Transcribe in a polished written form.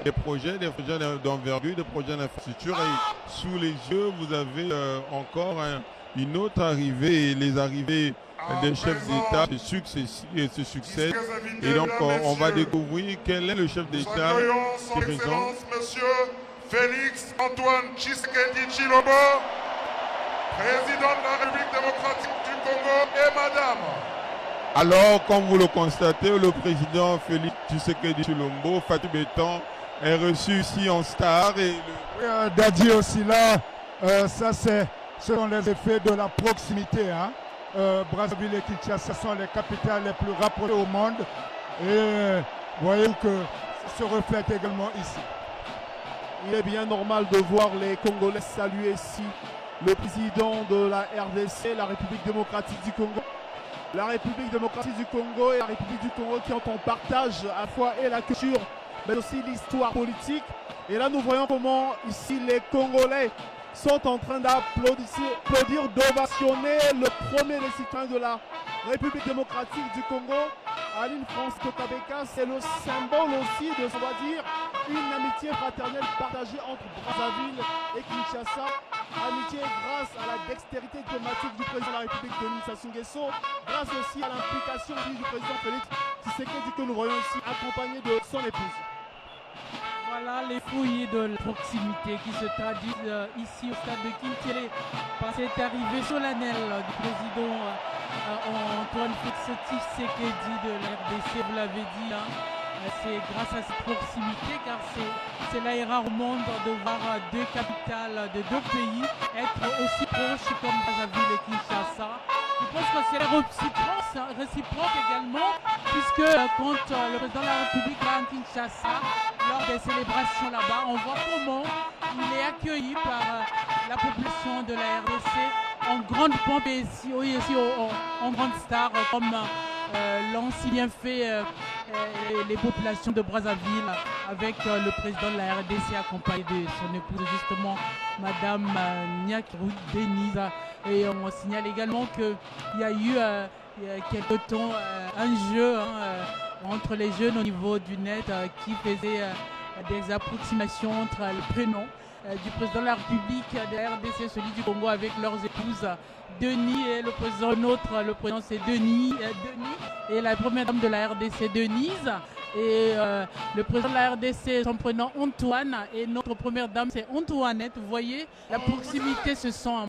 des projets d'envergure, des projets d'infrastructure. Et sous les yeux, vous avez encore une autre arrivée. Et les arrivées des chefs d'État se succèdent. Et donc, on va découvrir quel est le chef d'État qui présente. Monsieur Félix Antoine Tshisekedi Tshilombo, président de la République démocratique du Congo, et madame. Alors, comme vous le constatez, le président Félix Tshisekedi Tshilombo, Fatou Béton, est reçu ici en star. Et Dadi aussi là, ce sont les effets de la proximité. Hein. Brazzaville et Kinshasa sont les capitales les plus rapprochées au monde. Et voyez que ça se reflète également ici. Il est bien normal de voir les Congolais saluer ici le président de la RDC, la République démocratique du Congo. La République démocratique du Congo et la République du Congo qui ont en partage à la fois et la culture, mais aussi l'histoire politique. Et là, nous voyons comment ici les Congolais sont en train d'applaudir, d'ovationner le premier des citoyens de la République démocratique du Congo, Aline France Kotabeka. C'est le symbole aussi de, on va dire, une amitié fraternelle partagée entre Brazzaville et Kinshasa. Amitié grâce à la dextérité diplomatique du président de la République, Denis Sassou Nguesso, grâce aussi à l'implication du président Félix Tshisekedi que nous voyons ici, accompagné de son épouse. Voilà les fouilles de proximité qui se traduisent ici au stade de Kinshasa par cette arrivée solennelle du président Antoine Félix Tshisekedi de la RDC. Vous l'avez dit, hein, c'est grâce à cette proximité, car c'est là rare au monde de voir deux capitales de deux pays être aussi proches comme Brazzaville et Kinshasa. Je pense que c'est réciproque également, puisque quand le président de la République va à Kinshasa, lors des célébrations là-bas, on voit comment il est accueilli par la population de la RDC en grande pompe et aussi en grande star, comme l'ont si bien fait les populations de Brazzaville, avec le président de la RDC accompagné de son épouse, justement, Madame Nyakirou Denise. Et on signale également qu'il y a eu il y a quelque temps un jeu entre les jeunes au niveau du net qui faisait des approximations entre le prénom du président de la République de la RDC, celui du Congo, avec leurs épouses Denis et le président le président c'est Denis et la première dame de la RDC Denise, et le président de la RDC, son prénom Antoine, et notre première dame c'est Antoinette. Vous voyez, la proximité se sent.